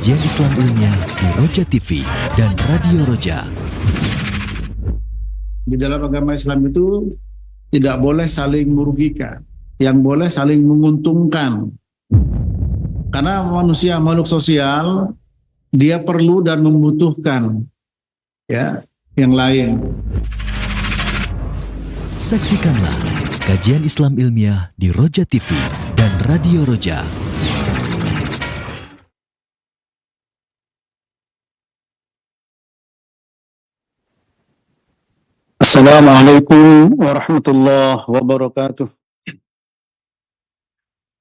kajian Islam ilmiah di Roja TV dan Radio Roja. Di dalam agama Islam itu tidak boleh saling merugikan, yang boleh saling menguntungkan. Karena manusia makhluk sosial, dia perlu dan membutuhkan yang lain. Saksikanlah kajian Islam ilmiah di Roja TV dan Radio Roja. Assalamualaikum warahmatullahi wabarakatuh.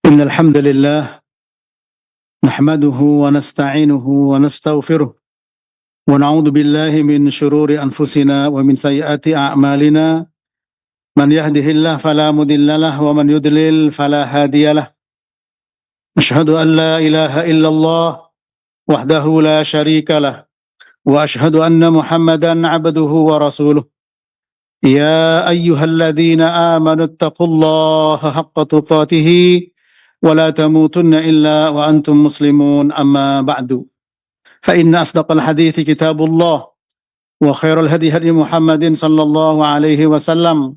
Innal hamdalillah nahmaduhu wa nasta'inuhu wa nastaghfiruh wa na'udzu billahi min shururi anfusina wa min sayyiati a'malina. Man yahdihillahu fala mudhillalah wa man yudlil fala hadiyalah. Asyhadu an la ilaha illallah wahdahu la syarikalah wa asyhadu anna Muhammadan 'abduhu wa rasuluh. Ya ayyuhalladzina amanu taqullaha haqqa tuqatih wa la tamutunna illa wa antum muslimun, amma ba'du. Fa inna asdaqal hadithi kitabullah wa khairal hadi hadi Muhammadin sallallahu alaihi wasallam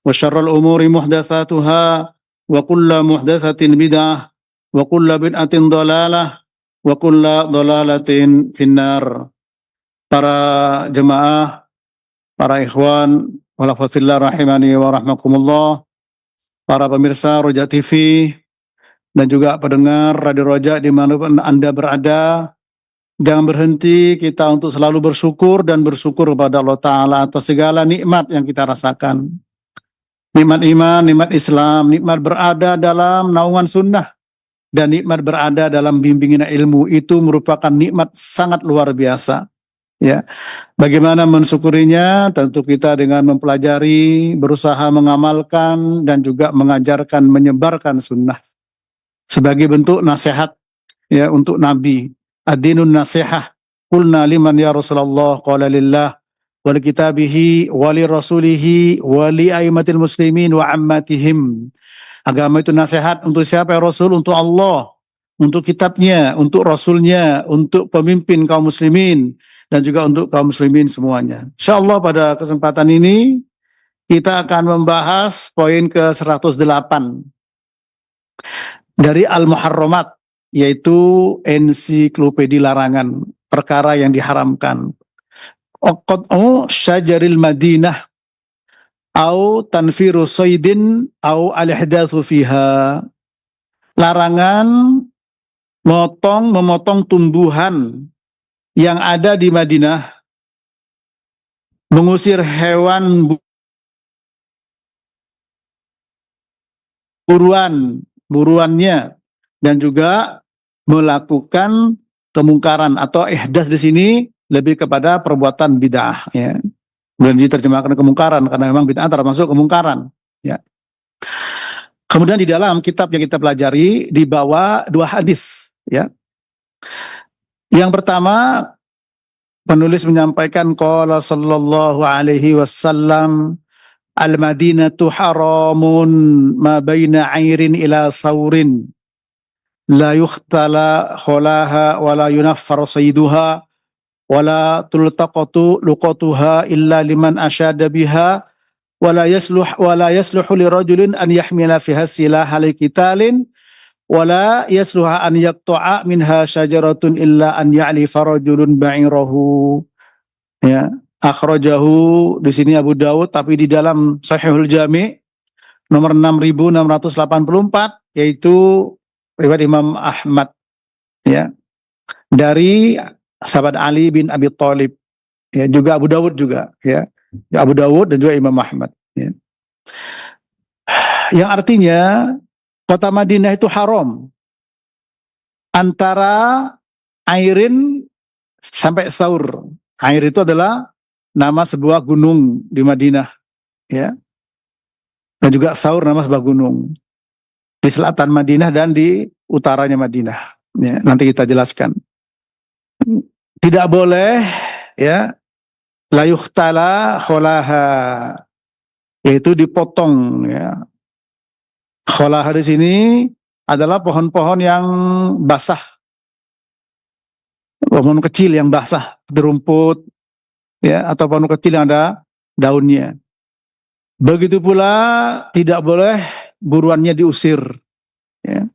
wa syarrul umuri muhdatsatuha wa kullu muhdatsatin bid'ah wa kullu bid'atin dhalalah wa kullu dhalalatin finnar. Para jemaah, para ikhwan wal akhwat fillah rahimani wa rahmakumullah, para pemirsa Roja TV dan juga pendengar Radio Roja dimanapun Anda berada, jangan berhenti kita untuk selalu bersyukur dan bersyukur kepada Allah Ta'ala atas segala nikmat yang kita rasakan. Nikmat iman, nikmat Islam, nikmat berada dalam naungan sunnah, dan nikmat berada dalam bimbingan ilmu, itu merupakan nikmat sangat luar biasa. Ya, bagaimana mensyukurinya? Tentu kita dengan mempelajari, berusaha mengamalkan, dan juga mengajarkan, menyebarkan sunnah sebagai bentuk nasihat untuk Nabi. Ad-dinun nasihah. Qulna liman ya Rasulullah, qala lillah wa li kitabihi wa li rasulihi wa li aimatil muslimin wa ammatihim. Agama itu nasihat untuk siapa ya Rasul? Untuk Allah, untuk kitabnya, untuk Rasulnya, untuk pemimpin kaum muslimin, dan juga untuk kaum muslimin semuanya. InsyaAllah pada kesempatan ini kita akan membahas poin ke-108 dari Al-Muharramat, yaitu ensiklopedia larangan, perkara yang diharamkan. Qat'u syajaril Madinah au tanfiru saydin au al-ihdatsu fiha. Larangan memotong tumbuhan yang ada di Madinah, mengusir hewan buruannya, dan juga melakukan kemungkaran, atau ihdas di sini lebih kepada perbuatan bid'ah, ya. Kemudian diterjemahkan kemungkaran karena memang bid'ah termasuk kemungkaran, ya. Kemudian di dalam kitab yang kita pelajari dibawa dua hadis, ya. Yang pertama, penulis menyampaikan qala sallallahu alaihi wasallam, al-Madinatu haramun ma baina 'airin ila saurin la yukhtala kholaha wa la yunaffar sayduha wa la tultaqatu luqatuha illa liman asyada biha wa la yasluhu li rajulin an yahmila fiha silaha li qitalin wa la yasluha an yaqta'a minha syajaratun illa an ya'lifa rajulun ba'irahu. Ya, akhrajahu di sini Abu Dawud, tapi di dalam Sahihul Jami' nomor 6684, yaitu riwayat Imam Ahmad, ya, dari sahabat Ali bin Abi Thalib, ya, juga Abu Dawud juga, ya, Abu Dawud dan juga Imam Ahmad, ya. Yang artinya kota Madinah itu haram antara Airin sampai Thaur. Air itu adalah nama sebuah gunung di Madinah, ya, dan juga Thaur nama sebuah gunung di selatan Madinah dan di utaranya Madinah, ya. Nanti kita jelaskan. Tidak boleh, ya, la yukhtala kholaha, yaitu dipotong, ya. Kholaha di sini adalah pohon-pohon yang basah, pohon kecil yang basah, rumput, ya, atau pohon kecil yang ada daunnya. Begitu pula tidak boleh buruannya diusir, ya.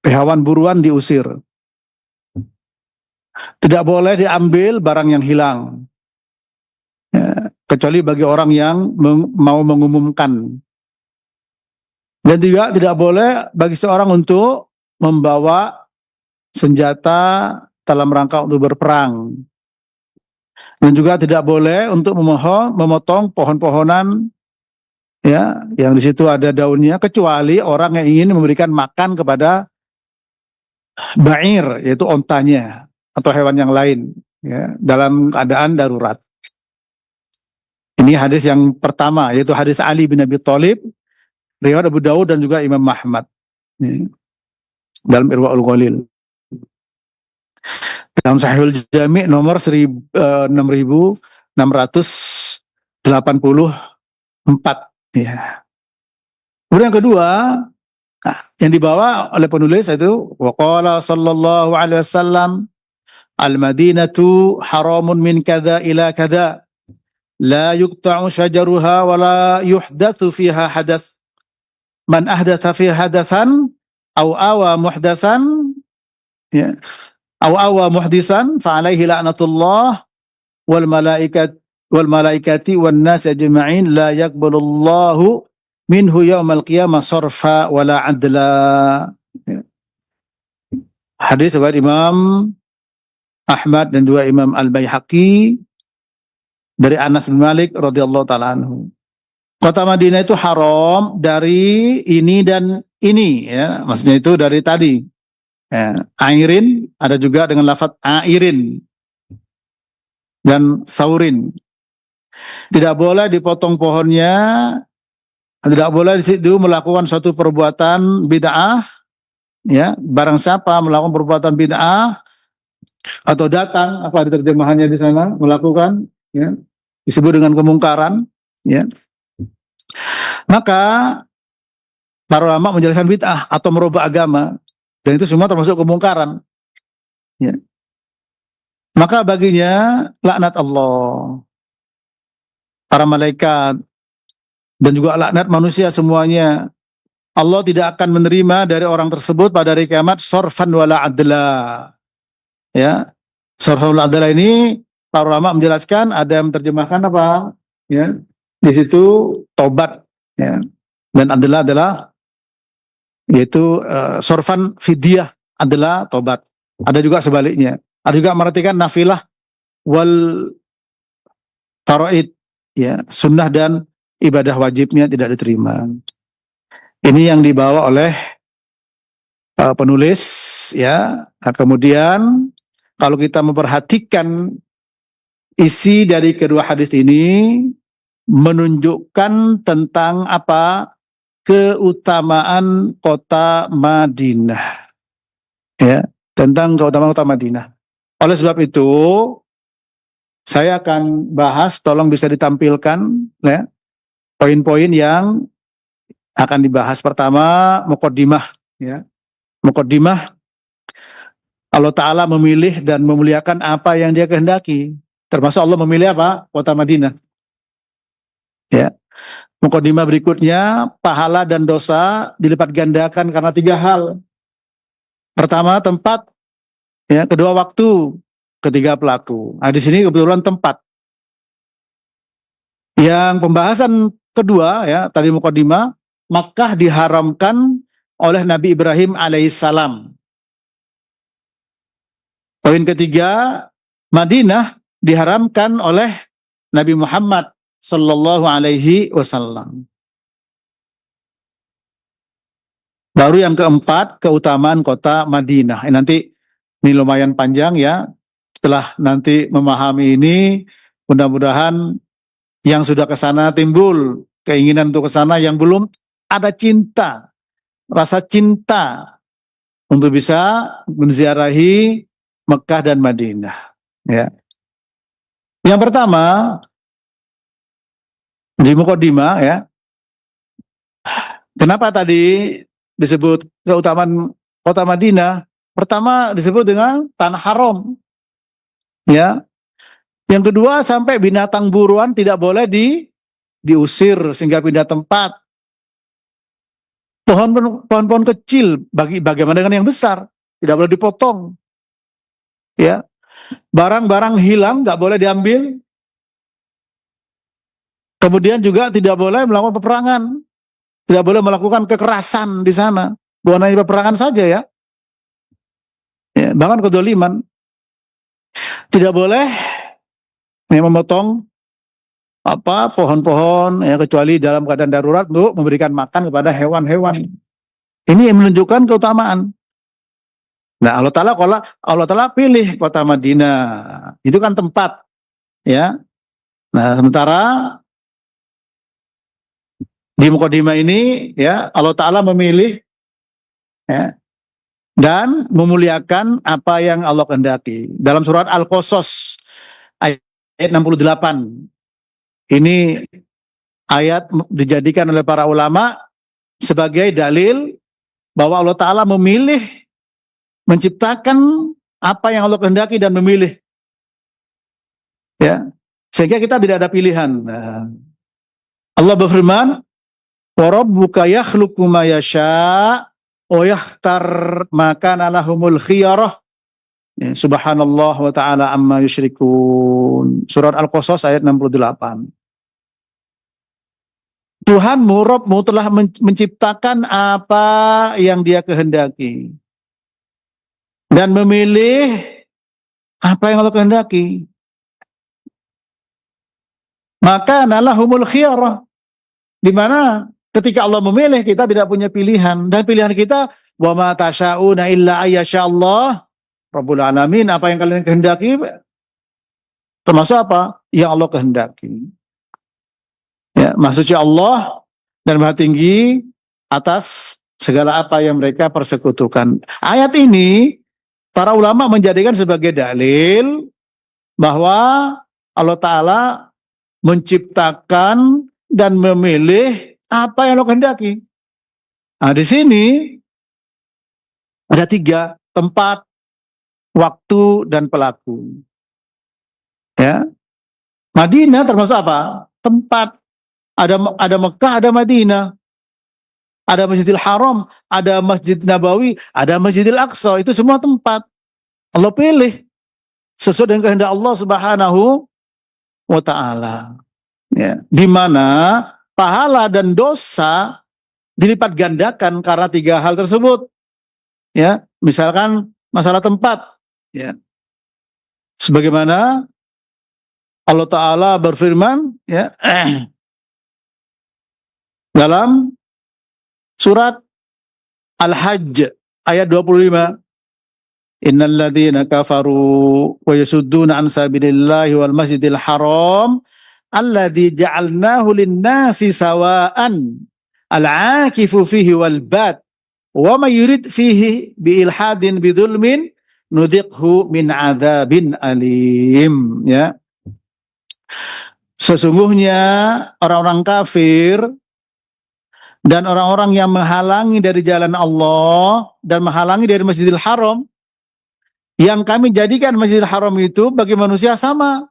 Hewan buruan diusir. Tidak boleh diambil barang yang hilang, ya, kecuali bagi orang yang mau mengumumkan. Dan juga tidak boleh bagi seorang untuk membawa senjata dalam rangka untuk berperang. Dan juga tidak boleh untuk memotong pohon-pohonan, ya, yang di situ ada daunnya, kecuali orang yang ingin memberikan makan kepada ba'ir, yaitu ontanya atau hewan yang lain, ya, dalam keadaan darurat. Ini hadis yang pertama, yaitu hadis Ali bin Abi Thalib, riwayat Abu Dawud dan juga Imam Ahmad, ya, dalam Irwaul Ghalil. Dalam Sahihul Jami' nomor 6684, ya. Kemudian yang kedua, nah, yang dibawa oleh penulis itu waqala sallallahu alaihi wasallam al-Madinatu haramun min kadza ila kadza la yuqta'u syajaruha wa la yuhdatsu fiha hadath man ahdatha fiha hadathan aw awa muhdatsan, ya, aw awa muhditsan fa alaihi la'natullah wal malaikati wan nas ajma'in la yaqbalullahu minhu yaumal qiyamah sarfa wala adla. Hadis riwayat Imam Ahmad dan juga Imam Al-Baihaqi dari Anas bin Malik radhiyallahu taala anhu. Kota Madinah itu haram dari ini dan ini, ya, maksudnya itu dari tadi. Ya, airin ada juga dengan lafaz airin dan saurin. Tidak boleh dipotong pohonnya, tidak boleh di situ melakukan suatu perbuatan bid'ah, ya. Barang siapa melakukan perbuatan bid'ah atau datang, apa terjemahannya di sana, melakukan, ya, disebut dengan kemungkaran, ya, maka para ulama menjelaskan bid'ah atau merubah agama, dan itu semua termasuk kemungkaran, ya. Maka baginya laknat Allah, para malaikat, dan juga laknat manusia semuanya. Allah tidak akan menerima dari orang tersebut pada hari kiamat sorfan wala adla, ya. Sorfan wala adla ini para ulama menjelaskan, ada yang menerjemahkan apa, ya, di situ tobat, ya, dan adla adalah yaitu sorfan fidyah adalah tobat. Ada juga sebaliknya. Ada juga mengartikan nafilah wal faraid, ya, sunnah dan ibadah wajibnya tidak diterima. Ini yang dibawa oleh penulis, ya. Nah, kemudian kalau kita memperhatikan isi dari kedua hadis ini menunjukkan tentang apa? Keutamaan kota Madinah, ya, tentang keutamaan kota Madinah. Oleh sebab itu saya akan bahas, tolong bisa ditampilkan, ya, poin-poin yang akan dibahas. Pertama, muqaddimah, ya. Muqaddimah, Allah Ta'ala memilih dan memuliakan apa yang Dia kehendaki, termasuk Allah memilih apa? Kota Madinah, ya. Muqaddimah berikutnya, pahala dan dosa dilipat gandakan karena 3 hal. Pertama, tempat, ya. Kedua, waktu. Ketiga, pelaku. Nah, di sini kebetulan tempat. Yang pembahasan kedua, ya, tadi muqaddimah, Makkah diharamkan oleh Nabi Ibrahim alaihissalam. Poin ketiga, Madinah diharamkan oleh Nabi Muhammad sallallahu alaihi wasallam. Baru yang keempat, keutamaan kota Madinah. Nanti ini lumayan panjang, ya. Setelah nanti memahami ini, mudah-mudahan yang sudah ke sana timbul keinginan untuk ke sana, yang belum ada cinta, rasa cinta untuk bisa menziarahi Mekah dan Madinah, ya. Yang pertama di muqaddimah, ya. Kenapa tadi disebut keutamaan kota Madinah? Pertama disebut dengan tanah haram, Ya. Yang kedua, sampai binatang buruan tidak boleh diusir sehingga pindah tempat. Pohon-pohon kecil bagaimana dengan yang besar? Tidak boleh dipotong. Ya. Barang-barang hilang nggak boleh diambil. Kemudian juga tidak boleh melakukan peperangan. Tidak boleh melakukan kekerasan di sana. Bukan hanya peperangan saja ya. Ya, bahkan kedoliman. Tidak boleh memotong pohon-pohon ya, kecuali dalam keadaan darurat untuk memberikan makan kepada hewan-hewan. Ini yang menunjukkan keutamaan. Nah, Allah Ta'ala pilih kota Madinah. Itu kan tempat ya. Nah, sementara di Mukadimah ini ya Allah Ta'ala memilih ya, dan memuliakan apa yang Allah kehendaki. Dalam surat Al-Qasas ayat 68. Ini ayat dijadikan oleh para ulama sebagai dalil bahwa Allah Ta'ala memilih menciptakan apa yang Allah kehendaki dan memilih. Ya. Sehingga kita tidak ada pilihan. Nah, Allah berfirman, "Wa rabbuka yakhluqu ma yasha' wa yakhtar ma kana lahumul khiyarah." Ya, subhanallah wa ta'ala amma yusyrikun. Surat Al-Qasas ayat 68. Tuhanmu, Rabbmu telah menciptakan apa yang Dia kehendaki dan memilih apa yang Allah kehendaki. Maka nalahumul khiyarah, di mana ketika Allah memilih kita tidak punya pilihan, dan pilihan kita wa ma tasyauna illa ayyasha Allah Rabbul alamin, apa yang kalian kehendaki termasuk apa yang Allah kehendaki. Ya, maksudnya Allah dan Maha Tinggi atas segala apa yang mereka persekutukan. Ayat ini para ulama menjadikan sebagai dalil bahwa Allah Ta'ala menciptakan dan memilih apa yang Allah kehendaki. Nah, di sini ada 3, tempat, waktu, dan pelaku. Ya, Madinah termasuk apa? Tempat. Ada Mekah, ada Madinah. Ada Masjidil Haram, ada Masjid Nabawi, ada Masjidil Aqsa. Itu semua tempat. Allah pilih sesuai dengan kehendak Allah Subhanahu wa ta'ala. Ya, di mana pahala dan dosa dilipat gandakan karena 3 hal tersebut. Ya, misalkan masalah tempat. Ya. Sebagaimana Allah Ta'ala berfirman ya, dalam surat Al-Hajj ayat 25. Innal ladzina kafaru wa yasudduna an sabilillahi wal masjidil haram alladzi ja'alnahu lin-nasi sawa'an al-'akifu fihi wal bad wa may yurid fihi bi ilhadin bidzulmin nudhiqhu min 'adzabin alim. Ya. Sesungguhnya orang-orang kafir dan orang-orang yang menghalangi dari jalan Allah dan menghalangi dari Masjidil Haram, yang kami jadikan Masjidil Haram itu bagi manusia sama,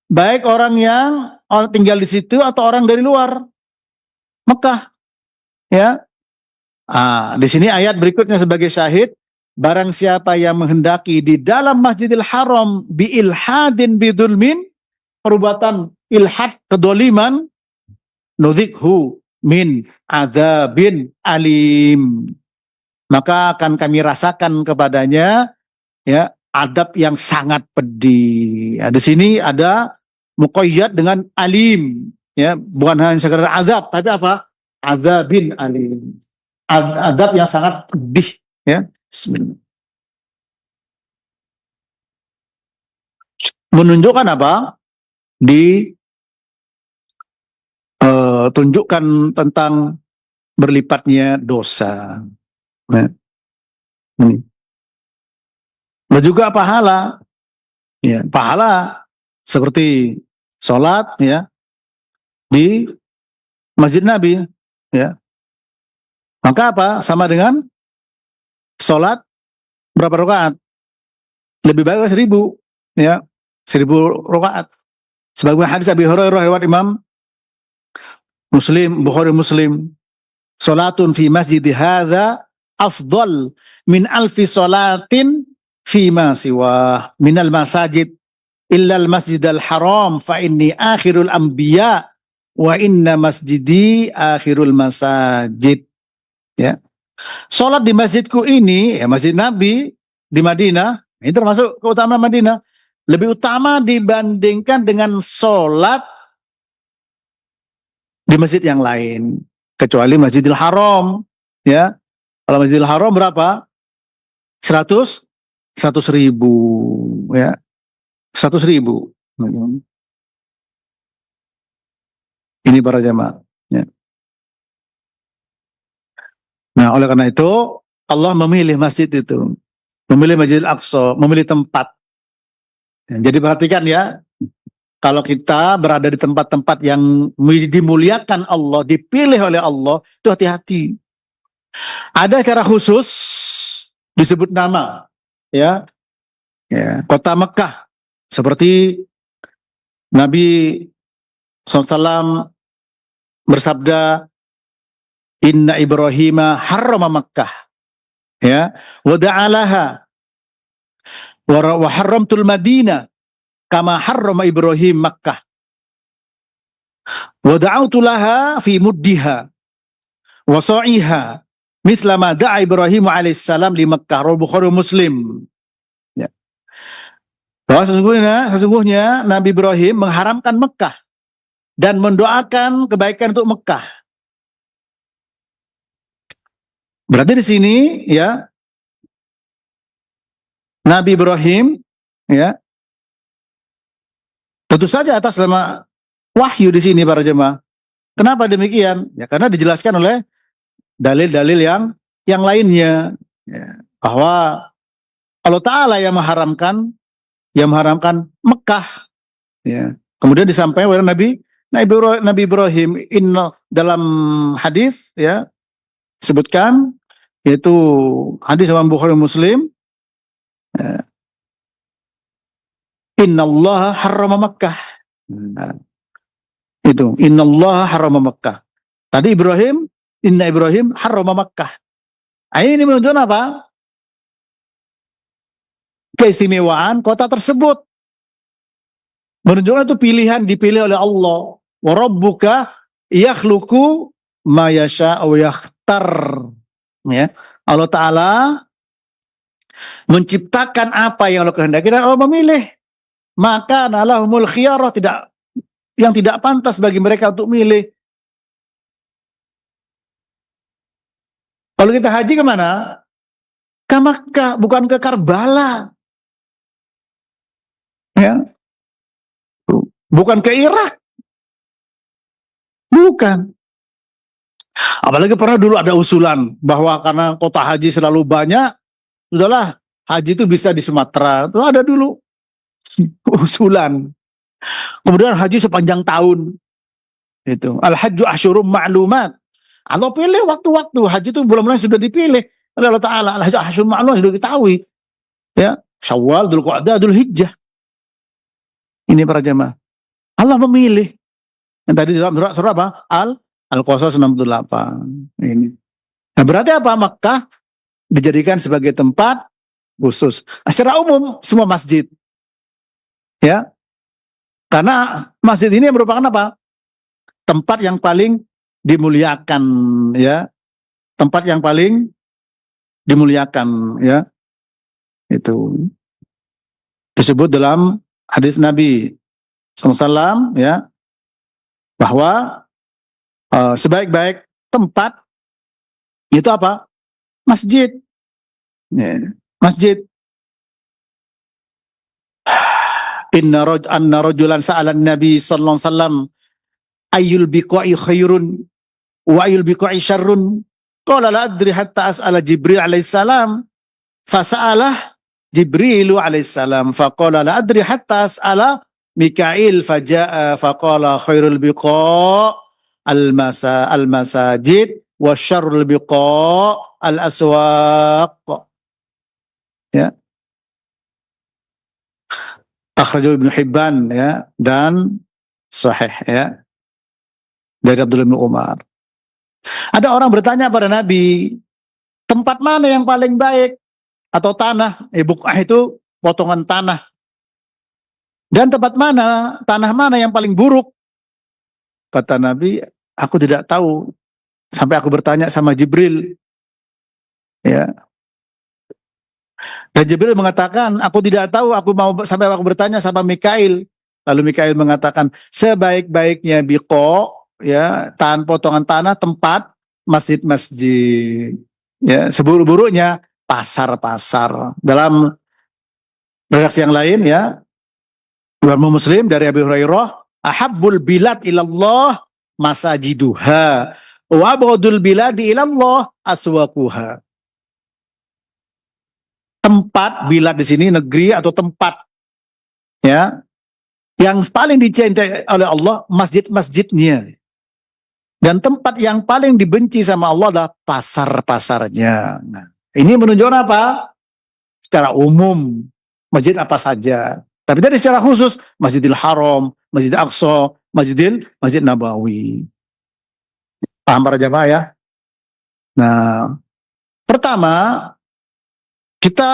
baik orang yang tinggal di situ atau orang dari luar Mekah. Ya, di sini ayat berikutnya sebagai syahid, barang siapa yang menghendaki di dalam Masjidil Haram bi ilhadin bidzulmin, perbuatan ilhad kedoliman, nudhikhu min adzabin alim, maka akan kami rasakan kepadanya ya adab yang sangat pedih. Ya, di sini ada muqayyad dengan alim, ya, bukan hanya sekedar azab, tapi apa? Adzabin alim. Adab yang sangat pedih, ya. Bismillah. Menunjukkan apa? Tunjukkan tentang berlipatnya dosa. Nah, ini. Dan juga pahala, ya, pahala seperti sholat, ya, di Masjid Nabi, ya. Maka apa? Sama dengan sholat berapa rakaat? Lebih baik 1000. ya, 1000 rakaat. Sebagaimana hadis Abi Hurairah riwayat Imam Muslim, Bukhari Muslim, salatun fi masjid hadza afdal min alfi salatin fi ma siwa minal masajid illa al masjidal haram fa inni akhirul anbiya wa inna masjidi akhirul masajid. Ya. Salat di masjidku ini, ya Masjid Nabi di Madinah, ini termasuk keutamaan Madinah, lebih utama dibandingkan dengan salat di masjid yang lain, kecuali Masjidil Haram, ya. Kalau Masjidil Haram berapa? 100 ribu, ya. 100 ribu. Ini para jamaah, ya. Nah, oleh karena itu Allah memilih masjid itu, memilih Masjidil Aqsa, memilih tempat. Jadi perhatikan ya, kalau kita berada di tempat-tempat yang dimuliakan Allah, dipilih oleh Allah, itu hati-hati. Ada secara khusus disebut nama, ya, kota Mekah, seperti Nabi SAW bersabda, Inna Ibrahima harrama Makkah, ya, wa da'alaha wa harramtul Madinah kama harrama Ibrahim Makkah wa da'autu laha fi muddiha wa sa'iha mithla ma da'a Ibrahim alaihissalam li Makkah. Rawahu Bukhari Muslim. Ya. Bahwa sesungguhnya Nabi Ibrahim mengharamkan Mekah dan mendoakan kebaikan untuk Mekah. Berarti di sini ya Nabi Ibrahim, ya, tentu saja atas nama wahyu di sini para jemaah. Kenapa demikian? Ya karena dijelaskan oleh dalil-dalil yang lainnya, ya, bahwa Allah Ta'ala yang mengharamkan Mekah, ya. Kemudian disampaikan oleh Nabi Ibrahim dalam hadis, ya, sebutkan, yaitu hadis Imam Bukhari Muslim, ya, Innallaha harrama Makkah. Nah, itu Innallaha harrama Makkah. Tadi Inna Ibrahim harrama Makkah. Ini menunjukkan apa? Keistimewaan kota tersebut. Menunjukkan itu dipilih oleh Allah. Wa rabbuka yakhluqu ma yasha'u yakhtar. Ya. Allah Ta'ala menciptakan apa yang Allah kehendaki dan Allah memilih. Maka lahumul khiyarah, yang tidak pantas bagi mereka untuk milih. Kalau kita haji kemana? Ke Makkah, bukan ke Karbala. Ya. Bukan ke Irak. Bukan. Apalagi pernah dulu ada usulan bahwa karena kota haji selalu banyak, sudahlah haji itu bisa di Sumatera. Itu ada dulu usulan. Kemudian haji sepanjang tahun. Itu al-hajju asyurum ma'lumat. Allah pilih waktu-waktu haji itu bulan-bulan sudah dipilih oleh Allah Ta'ala. Al-hajju asyurum ma'lumat sudah diketahui. Ya, Syawal, Dzulqa'dah, Dzulhijjah. Ini para jemaah. Allah memilih. Yang tadi dalam surah apa? Al-Qasas 68. Ini. Nah, berarti apa? Makkah dijadikan sebagai tempat khusus. Secara umum semua masjid. Ya. Karena masjid ini merupakan apa? Tempat yang paling dimuliakan, ya. Tempat yang paling dimuliakan, ya. Itu disebut dalam hadis Nabi SAW, ya, bahwa sebaik-baik tempat itu apa? Masjid. Ya, masjid. Anna rajulan sa'alan Nabi sallallahu alaihi wasallam ayyul biqa'i khairun wa ayyul biqa'i syarrun. Qala la adri hatta as'ala Jibril alaihi salam. Fasa'alah Jibrilu alaihi salam faqala la adri hatta as'ala Mikail faja'a faqala khairul biqa' al-masajid wa syarrul biqa' al-aswaq. Ya. akhrajahu Ibnu Hibban ya dan sahih ya dari Abdullah bin Umar. Ada orang bertanya pada Nabi, tempat mana yang paling baik atau tanah? Buq'ah itu potongan tanah. Dan tanah mana yang paling buruk? Kata Nabi, aku tidak tahu. Sampai aku bertanya sama Jibril. Ya. Dan Jibril mengatakan, aku tidak tahu, sampai aku bertanya sama Mikail. Lalu Mikail mengatakan, sebaik-baiknya biqo, ya, potongan tanah, tempat masjid-masjid. Ya, seburuk-buruknya pasar-pasar. Dalam redaksi yang lain ya, Imam Muslim dari Abi Hurairah, ahabbul bilad ilallah masajiduha wa abghadul biladi ilallah aswaquha. Tempat, bilad di sini negeri atau tempat ya yang paling dicintai oleh Allah masjid-masjidnya, dan tempat yang paling dibenci sama Allah adalah pasar-pasarnya. Nah, ini menunjukkan apa? Secara umum masjid apa saja, tapi tadi secara khusus Masjidil Haram, Masjid Aqsa, Masjid Nabawi. Paham para jamaah ya? Nah, pertama kita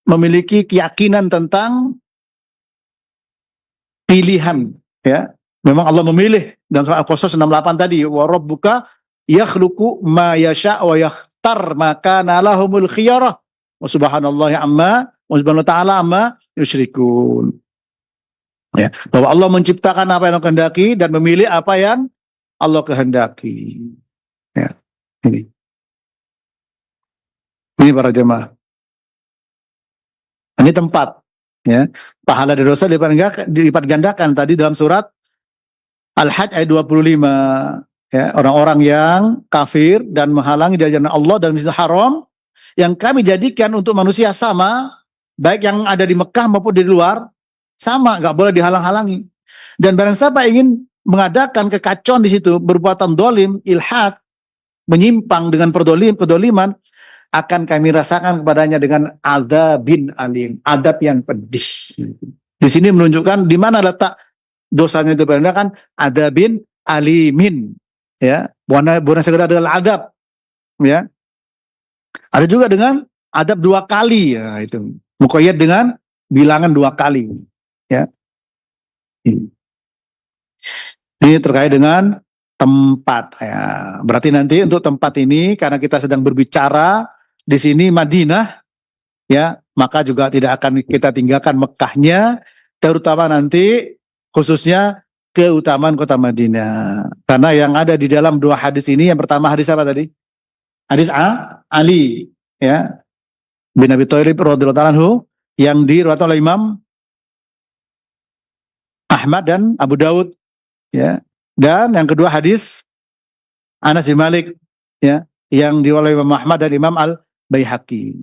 memiliki keyakinan tentang pilihan ya. Memang Allah memilih dalam surah Al-Qasas 68 tadi, wa rabbuka yakhluqu ma yasha wa yakhtar maka nalahumul khiyarah wa subhanallahi amma wa subhanahu ta'ala amma yusyrikun. Ya, bahwa Allah menciptakan apa yang Allah kehendaki dan memilih apa yang Allah kehendaki. Ya, ini para jemaah. Ini tempat, ya. Pahala dan dosa dilipat gandakan tadi dalam surat Al-Hajj ayat 25. Ya, orang-orang yang kafir dan menghalangi dari jalan Allah dan Masjidil Haram yang kami jadikan untuk manusia sama, baik yang ada di Mekah maupun di luar, sama, nggak boleh dihalang-halangi. Dan barang siapa ingin mengadakan kekacauan di situ, berbuatan dolim, ilhad, menyimpang dengan pedoliman, akan kami rasakan kepadanya dengan adzabin alim, adab yang pedih. Di sini menunjukkan di mana letak dosanya itu, kan adzabin alimin, ya, bukan segera adalah adab, ya. Ada juga dengan adab 2 kali, ya, itu muqayyad dengan bilangan 2 kali, ya. Ini terkait dengan tempat, ya. Berarti nanti untuk tempat ini karena kita sedang berbicara di sini Madinah, ya, maka juga tidak akan kita tinggalkan Mekahnya, terutama nanti khususnya keutamaan kota Madinah. Karena yang ada di dalam 2 hadis ini, yang pertama hadis apa tadi? Hadis Ali, ya, bin Abi Thalib radhiyallahu anhu, yang diriwayatkan oleh Imam Ahmad dan Abu Daud, ya. Dan yang kedua hadis Anas bin Malik, ya, yang diriwayatkan oleh Imam Ahmad dan Imam Al-Baihaqi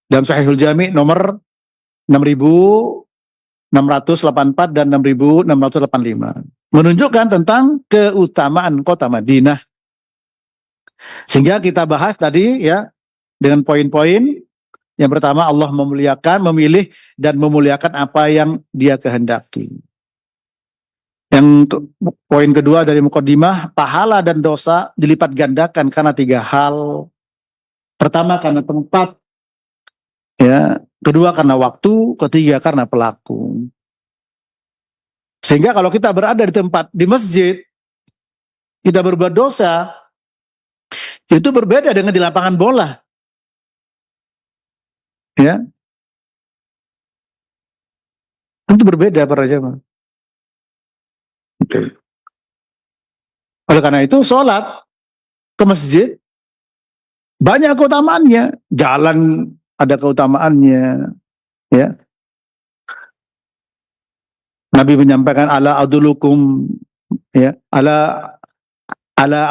dalam Sahihul Jami' nomor 6684 dan 6685, menunjukkan tentang keutamaan kota Madinah. Sehingga kita bahas tadi, ya, dengan poin-poin. Yang pertama, Allah memuliakan, memilih dan memuliakan apa yang Dia kehendaki. Yang poin kedua dari muqaddimah, pahala dan dosa dilipat gandakan karena 3 hal. Pertama karena tempat, ya, kedua karena waktu, ketiga karena pelaku. Sehingga kalau kita berada di tempat, di masjid, kita berbuat dosa, itu berbeda dengan di lapangan bola, ya. Itu berbeda para jemaah. Oke. Oleh karena itu sholat ke masjid banyak keutamaannya, jalan ada keutamaannya, ya. Nabi menyampaikan ala adulukum, ya, ala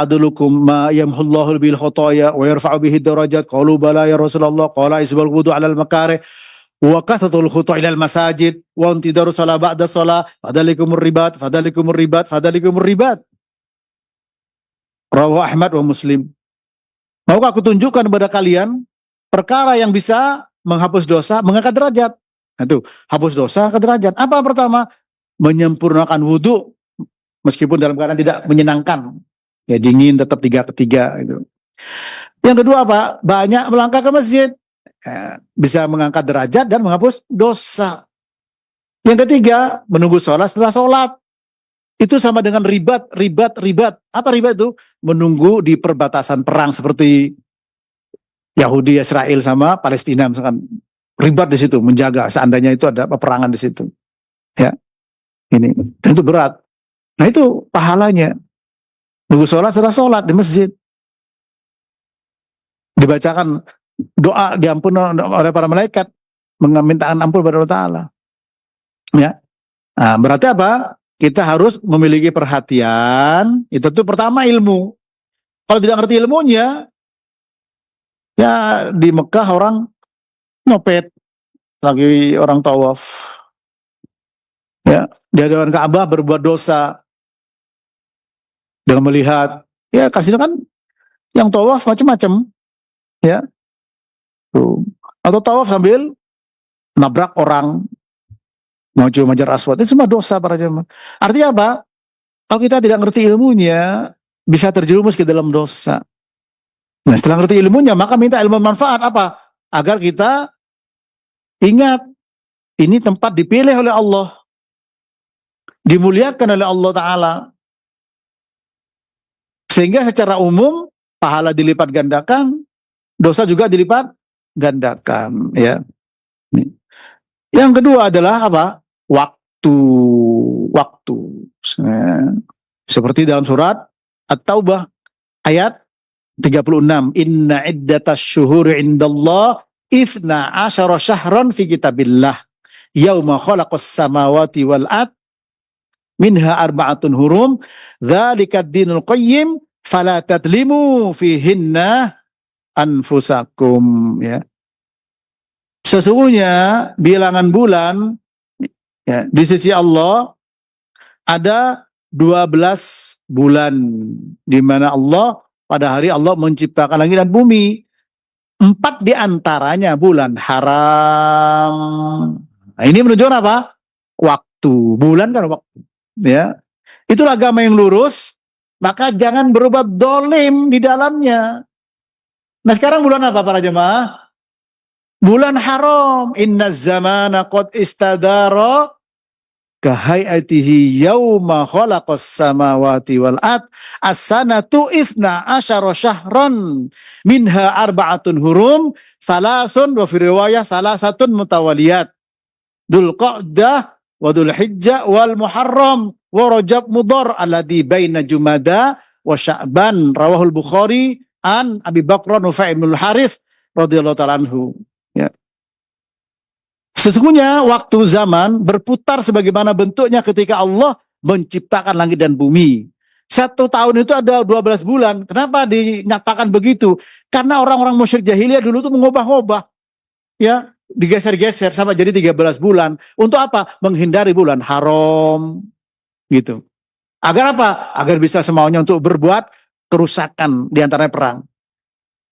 adulukum ma yamhullahu bil khotoya wa yarfa'u bihi darajat. Qalu bala ya Rasulullah, qala isbal wudu ala al makarih wa kathatul khutu' ila al masajid wa intidaru salat ba'da salat fadalikumur ribat rawahu Ahmad wa Muslim. Maukah aku tunjukkan kepada kalian perkara yang bisa menghapus dosa, mengangkat derajat? Nah, itu hapus dosa, angkat derajat. Apa pertama? Menyempurnakan wudhu meskipun dalam keadaan tidak menyenangkan. Ya dingin tetap 3/3 gitu. Yang kedua apa? Banyak melangkah ke masjid. Bisa mengangkat derajat dan menghapus dosa. Yang ketiga, menunggu sholat setelah sholat. Itu sama dengan ribat. Apa ribat itu? Menunggu di perbatasan perang seperti Yahudi, Israel sama Palestina misalkan. Ribat di situ, menjaga seandainya itu ada peperangan di situ. Ya, ini. Dan itu berat. Nah itu pahalanya. Nunggu sholat setelah sholat di masjid. Dibacakan doa diampun oleh para malaikat. Meminta ampun kepada Allah Ta'ala. Ya. Nah, berarti apa? Kita harus memiliki perhatian. Itu tuh pertama ilmu. Kalau tidak ngerti ilmunya, ya di Mekah orang nyopet lagi orang tawaf. Ya, di hadapan Ka'bah berbuat dosa. Dengan melihat, ya kasih kan yang tawaf macam-macam. Ya. Tuh. Atau tawaf sambil nabrak orang, maju Hajar Aswad, itu semua dosa para jemaah. Artinya apa? Kalau kita tidak ngerti ilmunya, bisa terjerumus ke dalam dosa. Nah, setelah ngerti ilmunya, maka minta ilmu manfaat apa? Agar kita ingat, ini tempat dipilih oleh Allah, dimuliakan oleh Allah Ta'ala. Sehingga secara umum, pahala dilipat gandakan, dosa juga dilipat gandakan. Ya. Yang kedua adalah apa? Waktu. Seperti dalam surat At-Taubah ayat 36. Inna iddatas syuhuri indallah ithna asyara syahran fi kitabillah yauma khalaqas samawati wal ard minha arba'atun hurum dzalika ad-dinul qayyim fala tadlimu fihinna anfusakum. Ya. Sesungguhnya bilangan bulan ya, di sisi Allah ada 12 bulan di mana Allah pada hari Allah menciptakan langit dan bumi. 4 di antaranya bulan haram. Nah, ini menunjukkan apa? Waktu. Bulan kan waktu. Ya. Itulah agama yang lurus, maka jangan berbuat dolim di dalamnya. Nah, sekarang bulan apa para jemaah? Bulan haram. Inna zamana qad istadara kahayatihi yauma khalaqas samawati wal ard as-sanatu ithna asyara syahran minha arba'atun hurum salasun wa fi riwayah salasatun mutawaliyat Dzulqa'dah wa Dzulhijjah wal Muharram wa Rajab Mudhar alladhi baina Jumada wa Sya'ban rawahul Bukhari an Abi Bakr Nufai bin Harits radhiyallahu ta'ala anhu. Ya. Sesungguhnya waktu zaman berputar sebagaimana bentuknya ketika Allah menciptakan langit dan bumi. 1 tahun itu ada 12 bulan. Kenapa dinyatakan begitu? Karena orang-orang musyrik jahiliyah dulu tuh mengubah-ubah. Ya, digeser-geser sampai jadi 13 bulan. Untuk apa? Menghindari bulan haram. Gitu. Agar apa? Agar bisa semaunya untuk berbuat kerusakan di antaranya perang.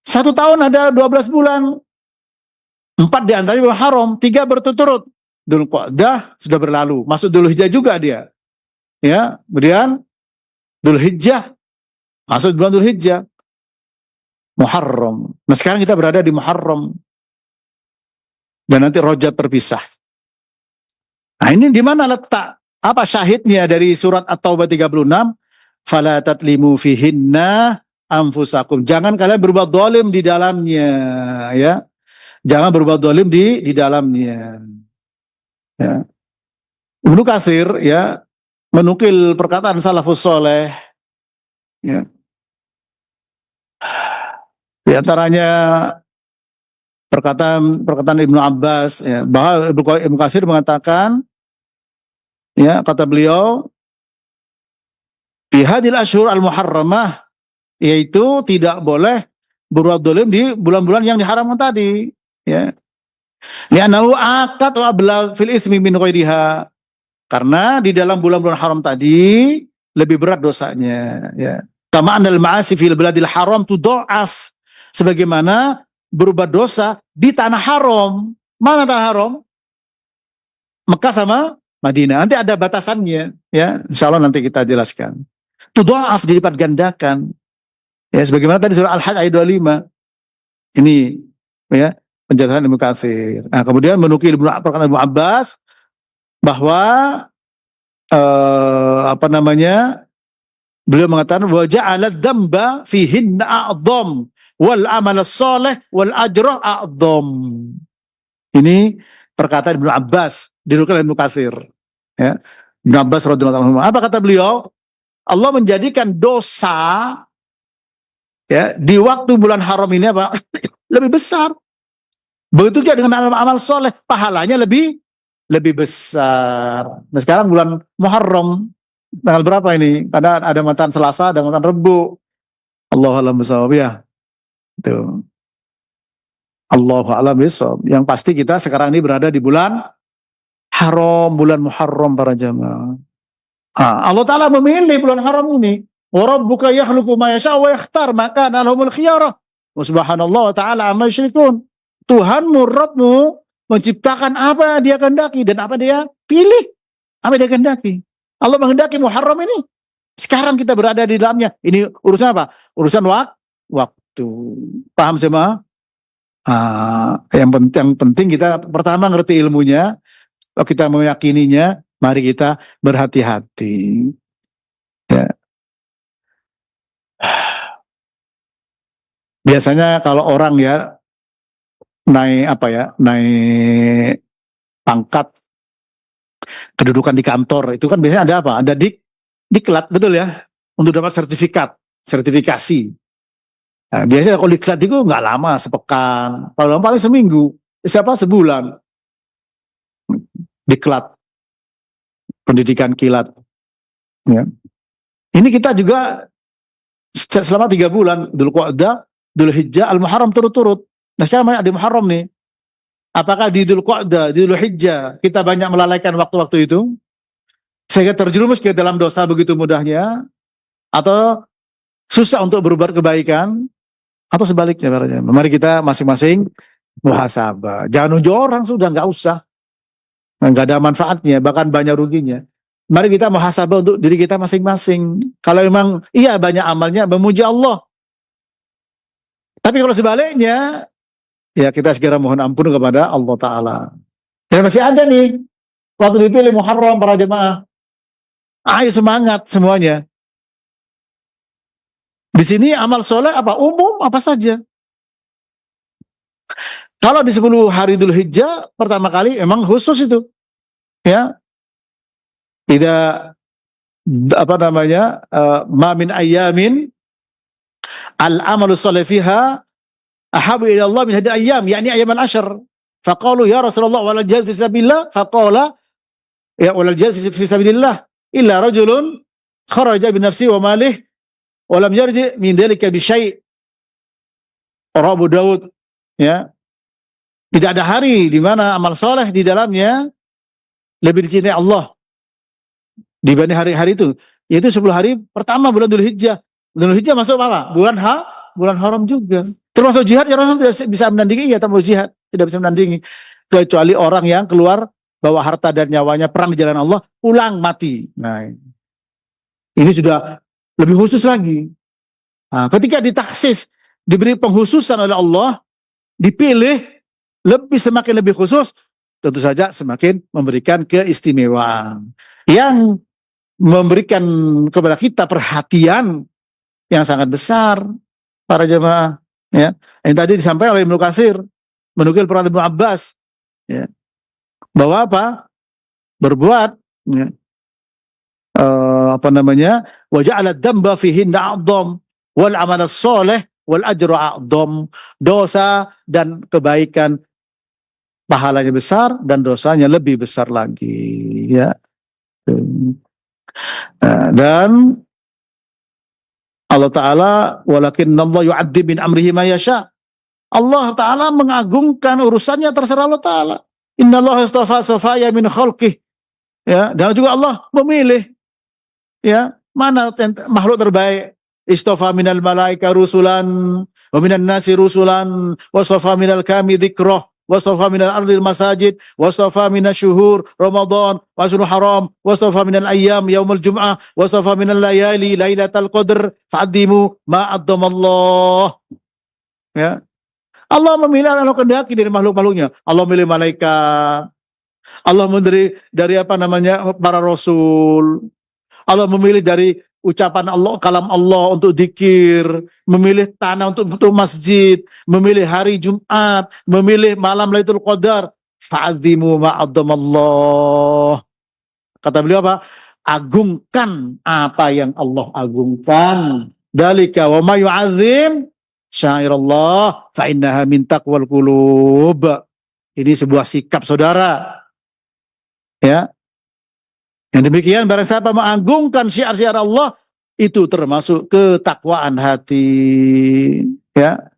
1 tahun ada 12 bulan. 4 di antaranya bulan haram, 3 berturut-turut. Dzulqa'dah sudah berlalu, masuk Dzulhijjah juga dia. Ya, kemudian Dzulhijjah masuk bulan Dzulhijjah. Muharram. Nah, sekarang kita berada di Muharram. Dan nanti Rajab terpisah. Nah, ini di mana letak apa syahidnya dari surat At-Taubah 36? Fala tatlimu fihinna anfusakum. Jangan kalian berbuat zalim di dalamnya, ya. Jangan berbuat zalim di dalamnya. Ya. Ibnu Katsir ya menukil perkataan salafus saleh ya. Di antaranya perkataan Ibnu Abbas ya, bahwa Ibnu Katsir mengatakan ya, kata beliau fi hadil asyhur al-muharramah, yaitu tidak boleh berbuat zalim di bulan-bulan yang diharamkan tadi. Ya, li'annahu aqat wa ablagh fil itsmi min ghairiha. Karena di dalam bulan-bulan haram tadi lebih berat dosanya, ya. Kama anal ma'asi fil baladil haram tudha'af. Sebagaimana berbuat dosa di tanah haram. Mana tanah haram? Mekah sama Madinah. Nanti ada batasannya, ya. Insya Allah nanti kita jelaskan. Tudha'af, dilipat gandakan. Ya, sebagaimana tadi surah Al-Hajj ayat 25. Ini, ya, penjelasan Ibnu Katsir. Nah, kemudian menukil perkataan Ibnu Abbas bahwa beliau mengatakan wa ja'ala dzamba fihinna a'dham wal amal shalih wal ajra a'dham. Ini perkataan Ibnu Abbas dinukil Ibnu Katsir, ya. Ibnu Abbas radhiyallahu anhu. Apa kata beliau? Allah menjadikan dosa, ya, di waktu bulan haram ini apa? Lebih besar. Begitu juga dengan amal soleh, pahalanya lebih besar. Nah, sekarang bulan Muharram tanggal berapa ini? Karena ada matan Selasa, ada matan Rebu. Allahu a'lam bishawab, ya. Itu. Allahu a'lam bishawab. Yang pasti kita sekarang ini berada di bulan haram, bulan Muharram para jamaah. Allah Ta'ala memilih bulan haram ini. Wa rabbuka yakhluqu ma yasha' wa yakhtar, maka lahumul khiyarah. Wa subhanallah wa ta'ala amma yusyrikun. Tuhanmu, Rabbmu menciptakan apa dia kehendaki dan apa dia pilih, apa dia kehendaki. Allah menghendaki Muharram ini. Sekarang kita berada di dalamnya. Ini urusan apa? Urusan waktu. Paham semua? Yang penting kita pertama ngerti ilmunya. Kalau kita meyakininya, mari kita berhati-hati. Ya. Biasanya kalau orang ya naik pangkat kedudukan di kantor, itu kan biasanya ada apa? Ada diklat, betul ya? Untuk dapat sertifikasi. Nah, biasanya kalau diklat itu nggak lama, sepekan. Kalau lama paling seminggu. Sebulan. Diklat. Pendidikan kilat. Ya. Ini kita juga selama 3 bulan, Dzulqa'dah, Dzulhijjah, Al-Muharram turut-turut. Nah, sekarang ada Muharram nih. Apakah di Dzulqa'dah, di Dzulhijjah kita banyak melalaikan waktu-waktu itu sehingga terjerumus ke dalam dosa begitu mudahnya, atau susah untuk berbuat kebaikan, atau sebaliknya? Mari kita masing-masing muhasabah. Jangan nunjuk orang, sudah nggak usah. Nggak ada manfaatnya, bahkan banyak ruginya. Mari kita muhasabah untuk diri kita masing-masing. Kalau memang iya banyak amalnya, memuji Allah. Tapi kalau sebaliknya, ya kita segera mohon ampun kepada Allah Ta'ala. Dan masih ada nih, waktu dipilih Muharram para jemaah. Ayo semangat semuanya. Di sini amal soleh apa? Umum, apa saja. Kalau di 10 hari Dzulhijjah, pertama kali memang khusus itu. Ya. Tidak, ma min ayyamin al-amalu soleh fiha ahabu ila Allah min hadil ayyam, yakni ayyam al-ashr. Faqalu ya Rasulullah wal jihad fi sabilillah, faqala ya wal jihad fi sabilillah illa rajulun kharaja bi nafsi wa malih wa lam yarji min dhalika bi syai'. Abu Daud, ya. Tidak ada hari di mana amal soleh di dalamnya lebih dicintai Allah dibanding hari-hari itu. Yaitu 10 hari pertama bulan Dzulhijjah. Bulan Dzulhijjah masuk apa? Bulan haram juga. Termasuk jihad, ya Rasul tidak bisa menandingi, ya termasuk jihad tidak bisa menandingi, kecuali orang yang keluar bawa harta dan nyawanya perang di jalan Allah, pulang mati. Nah, ini sudah lebih khusus lagi. Nah, ketika ditaksis, diberi pengkhususan oleh Allah, dipilih semakin lebih khusus, tentu saja semakin memberikan keistimewaan yang memberikan kepada kita perhatian yang sangat besar para jemaah, ya. Yang tadi disampaikan oleh Ibnu Katsir menukil perkataan Ibnu Abbas, ya, bahwa apa? Berbuat, ya, wa ja'ala dzamba fihi a'dham wal amal shalih wal ajru a'dham. Dosa dan kebaikan pahalanya besar dan dosanya lebih besar lagi, ya. Dan Allah Ta'ala walakinnallaha yu'adzib min amrihi ma yasha. Allah Ta'ala mengagungkan urusannya, terserah Allah Ta'ala. Innallaha istafa safaya min khalqih, ya. Dan juga Allah memilih, ya, mana makhluk terbaik. Istafa minal malaika rusulan wa minan nasi rusulan wa safa minal kami dzikrah. wastafa minal ardil masajid, wastafa minasyuhur Ramadan, wasyurul haram, wastafa minal ayyam yaumul jum'ah, wastafa minal layali lailatul qadr, fa'addimu ma'addamallah. Ya. Allah memilih Allah kehendaki dari makhluk-makhluknya. Allah memilih malaikat. Allah memilih dari apa namanya para rasul. Allah memilih dari ucapan Allah, kalam Allah untuk dzikir, memilih tanah untuk masjid, memilih hari Jumat, memilih malam Lailatul Qadar. Fa'adzimu ma'addamallah. Kata beliau apa? Agungkan apa yang Allah agungkan. Dalika wa ma yu'azzim syairallah fa innaha min taqwal qulub. Ini sebuah sikap saudara. Ya. Yang demikian barang siapa mengagungkan syiar-syiar Allah itu termasuk ketakwaan hati. Ya.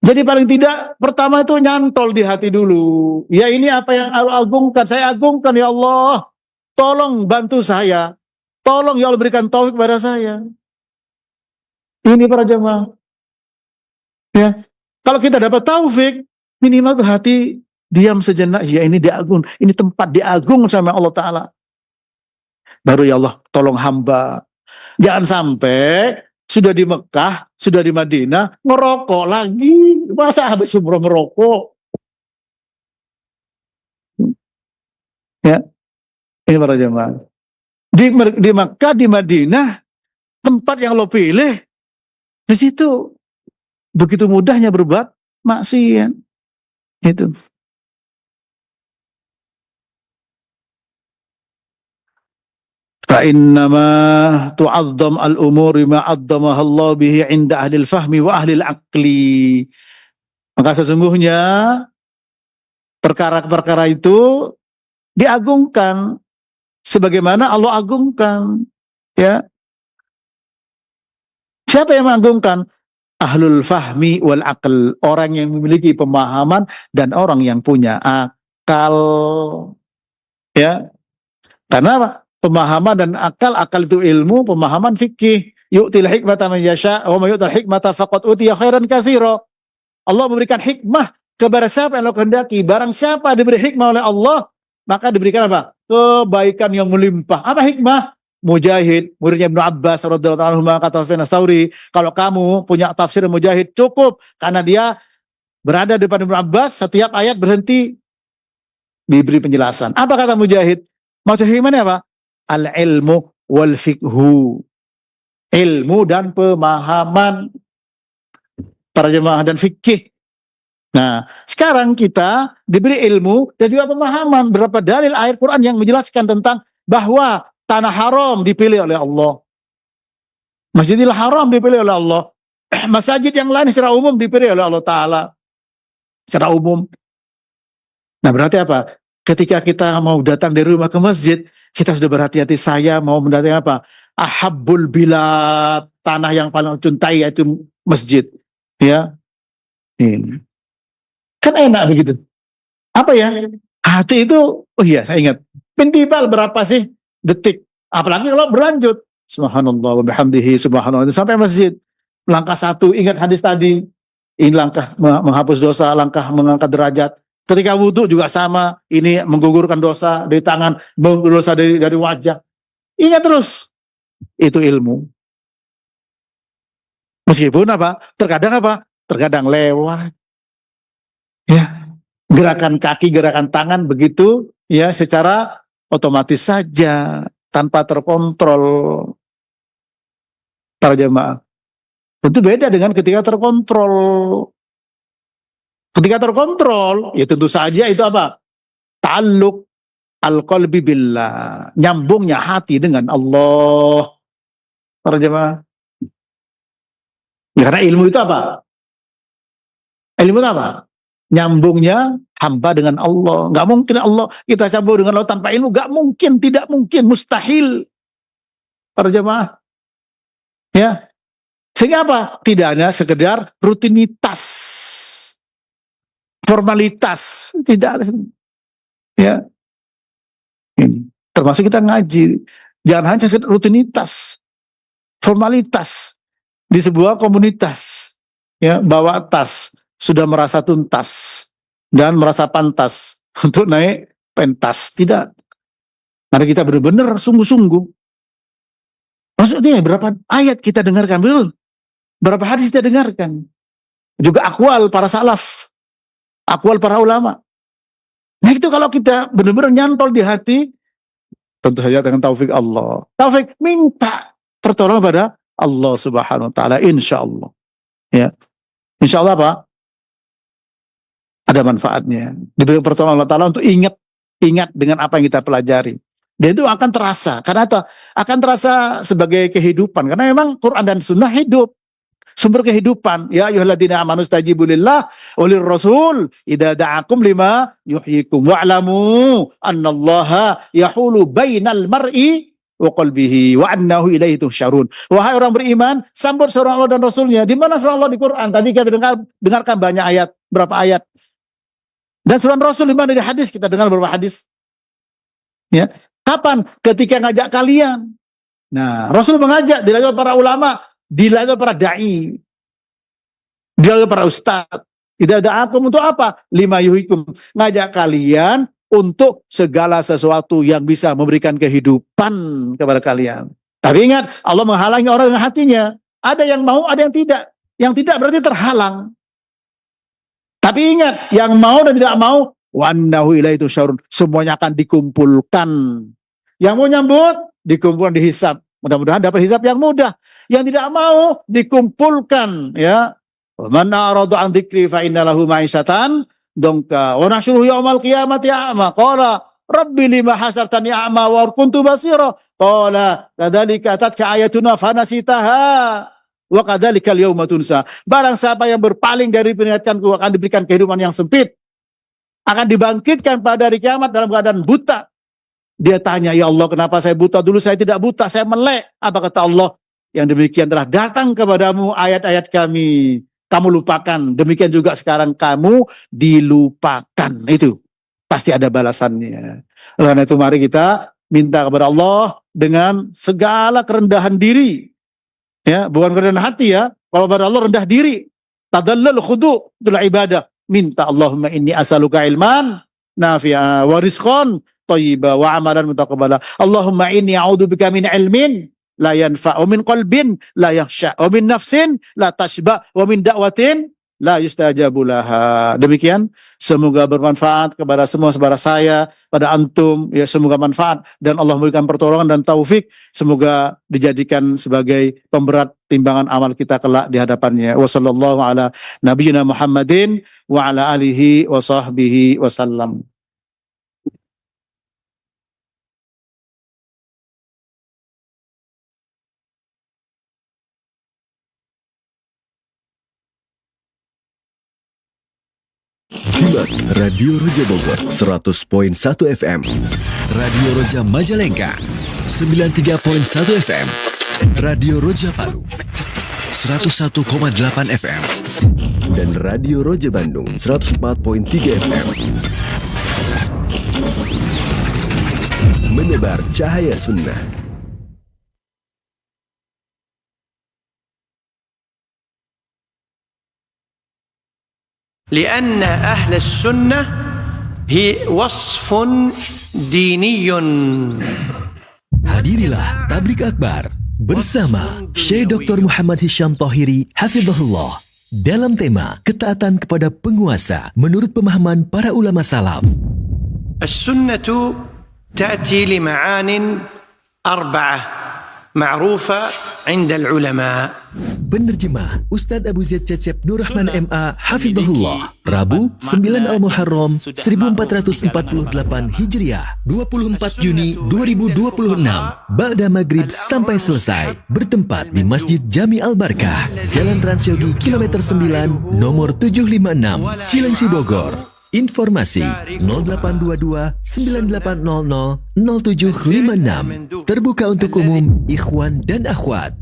Jadi paling tidak pertama itu nyantol di hati dulu. Ya ini apa yang Allah agungkan, saya agungkan ya Allah. Tolong bantu saya. Tolong ya Allah berikan taufik kepada saya. Ini para jemaah. Ya. Kalau kita dapat taufik, minimal ke hati diam sejenak. Ya ini diagung, ini tempat diagung sama Allah Ta'ala. Baru ya Allah tolong hamba. Jangan sampai sudah di Mekah, sudah di Madinah, ngerokok lagi. Masa habis umroh merokok? Ya, ini para jemaah. Di Mekah, di Madinah, tempat yang lo pilih, di situ begitu mudahnya berbuat maksiat. Itu. فإنما تعظم الأمور ما عظمها الله به عند أهل الفهم وأهل العقل. Maka sesungguhnya perkara-perkara itu diagungkan sebagaimana Allah agungkan. Ya. Siapa yang mengagungkan? Ahlul fahmi wal aql, orang yang memiliki pemahaman dan orang yang punya akal. Ya. Karena apa? Pemahaman dan akal itu ilmu, pemahaman fikih. Yu'til hikmata man yasha wa may yu'tal hikmata faqad utiya khairan katsira. Allah memberikan hikmah kepada siapa yang Allah kehendaki. Barang siapa diberi hikmah oleh Allah, maka diberikan apa? Kebaikan yang melimpah. Apa hikmah? Mujahid, muridnya Ibnu Abbas radhiyallahu anhu kata Sufyan Tsauri, kalau kamu punya tafsir Mujahid cukup, karena dia berada di depan Ibnu Abbas, setiap ayat berhenti diberi penjelasan. Apa kata Mujahid? Maksud hikmahnya apa? Al-ilmu wal fikhu. Ilmu dan pemahaman para jemaah dan fikih. Nah, sekarang kita diberi ilmu dan juga pemahaman. Berapa dalil ayat Quran yang menjelaskan tentang bahwa tanah haram dipilih oleh Allah. Masjidil Haram dipilih oleh Allah. Masjid yang lain secara umum dipilih oleh Allah Ta'ala. Secara umum. Nah, berarti apa? Ketika kita mau datang dari rumah ke masjid, kita sudah berhati-hati, saya mau mendatangi apa? Ahabbul bilad, tanah yang paling cintai yaitu masjid. Ya. Ini. Kan enak begitu. Apa ya? Hati itu, oh iya saya ingat. Pentibal berapa sih detik? Apalagi kalau berlanjut. Subhanallah wa bihamdihi subhanallah sampai masjid. Langkah satu, ingat hadis tadi. Ini langkah menghapus dosa, langkah mengangkat derajat. Ketika wudhu juga sama, ini menggugurkan dosa dari tangan, menggugurkan dosa dari wajah. Ingat terus, itu ilmu. Meskipun apa? Terkadang apa? Terkadang lewat. Ya, gerakan kaki, gerakan tangan begitu, ya secara otomatis saja, tanpa terkontrol. Para jemaah. Tentu beda dengan ketika terkontrol. Ketika terkontrol, ya tentu saja itu apa? Ta'alluq al-qalbi billah. Nyambungnya hati dengan Allah. Para jemaah. Ya, karena ilmu itu apa? Ilmu itu apa? Nyambungnya hamba dengan Allah. Nggak mungkin Allah kita sambung dengan Allah tanpa ilmu. Nggak mungkin, tidak mungkin, mustahil. Para jemaah. Ya. Sehingga apa? Tidak hanya sekedar rutinitas. Formalitas, tidak ada. Ya. Ini. Termasuk kita ngaji. Jangan hanya rutinitas, formalitas di sebuah komunitas. Ya, bawa tas, sudah merasa tuntas. dan merasa pantas untuk naik pentas. Tidak. Mari kita benar-benar sungguh-sungguh. Maksudnya berapa ayat kita dengarkan, betul? Berapa hadis kita dengarkan? Juga akwal para salaf, akwal para ulama. Nah itu kalau kita benar-benar nyantol di hati, tentu saja dengan taufik Allah. Taufik, minta pertolongan pada Allah Subhanahu wa taala, insyaallah. Ya. Insyaallah apa? Ada manfaatnya. Diberi pertolongan Allah taala untuk ingat dengan apa yang kita pelajari. Dan itu akan terasa. Karena itu akan terasa sebagai kehidupan. Karena memang Quran dan Sunnah hidup. Sumber kehidupan. Ya ayyuhalladzina amanu stajibu lillah walir rasul idza da'akum lima yuhyikum wa'lamu annallaha yahulu bainal mar'i wa qalbihi wa annahu ilaihi tuhsyarun. Wahai orang beriman, sambut seorang Allah dan Rasulnya. Di mana surah Allah di Quran? Tadi kita dengarkan banyak ayat. Berapa ayat? Dan surah Rasul di mana di hadis? Kita dengar beberapa hadis. Ya. Kapan? Ketika ngajak kalian. Nah, Rasul mengajak, dilakukan para ulama, dilakukan para da'i, dilakukan para ustadz. Tidak ada akum untuk apa? Lima yuhikum. Ngajak kalian untuk segala sesuatu yang bisa memberikan kehidupan kepada kalian. Tapi ingat, Allah menghalangi orang dengan hatinya. Ada yang mau, ada yang tidak. Yang tidak berarti terhalang. Tapi ingat, yang mau dan tidak mau, wannahu ilaihi tusyarun, semuanya akan dikumpulkan. Yang mau nyambut, dikumpulkan dihisab. Mudah-mudahan dapat hisab yang mudah. Yang tidak mau, dikumpulkan. Ya, man a'rada an dzikri fa inna lahu ma'isyatan dongka wa nahsyuruhu yaumal qiyamati a'ma qala rabbi lima hasartani a'ma wa kuntu basira qala kadzalika atatka ayatuna fanasitaha wa kadzalikal yauma tunsa. Barang siapa yang berpaling dari peringatanku akan diberikan kehidupan yang sempit, akan dibangkitkan pada hari kiamat dalam keadaan buta. Dia tanya, ya Allah, kenapa saya buta? Dulu saya tidak buta, saya melek. Apa kata Allah? Yang demikian telah datang kepadamu ayat-ayat kami, kamu lupakan. Demikian juga sekarang kamu dilupakan. Itu pasti ada balasannya. Karena itu mari kita minta kepada Allah dengan segala kerendahan diri. Ya, bukan kerendahan hati ya. Kalau pada Allah rendah diri, tadallal khudu, itulah ibadah. Minta Allahumma inni as'aluka ilman nafi'a wa rizqan thayyiba wa amalan mutaqabbala. Allahumma inni a'udzubika min ilmin la yanfa' wa min qalbin la yakhsha wa min nafsin la tashba wa min da'watin la yustajabu laha. Demikian, semoga bermanfaat kepada semua saudara saya, pada antum, ya semoga manfaat dan Allah memberikan pertolongan dan taufik, semoga dijadikan sebagai pemberat timbangan amal kita kelak di hadapannya. Wa sallallahu ala nabiyyina Muhammadin wa ala alihi wa sahbihi wasallam. Simak Radio Roja Bogor 100.1 FM, Radio Roja Majalengka 93.1 FM, Radio Roja Palu 101,8 FM, dan Radio Roja Bandung 104.3 FM. Menebar cahaya sunnah. لأن أهل السنة هي وصف ديني. Hadirilah Tablik Akbar bersama Syekh Dr. Muhammad Hisham Thahiri Hafizahullah dalam tema ketaatan kepada penguasa menurut pemahaman para ulama salaf. السنة تأتي لمعان أربعة معروفة عند العلماء. Penerjemah Ustadz Abu Zaid Cecep Nur Rahman MA Hafizahullah, Rabu 9 Al-Muharram 1448 Hijriah, 24 Juni 2026, Ba'da Maghrib sampai selesai, bertempat di Masjid Jami Al-Barkah, Jalan Transyogi Kilometer 9, nomor 756, Cilengsi, Bogor. Informasi 0822 9800 0756. Terbuka untuk umum, ikhwan dan akhwat.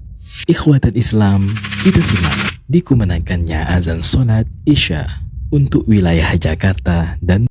Ikhwatan Islam, kita simak dikumandangkannya azan solat Isya untuk wilayah Jakarta dan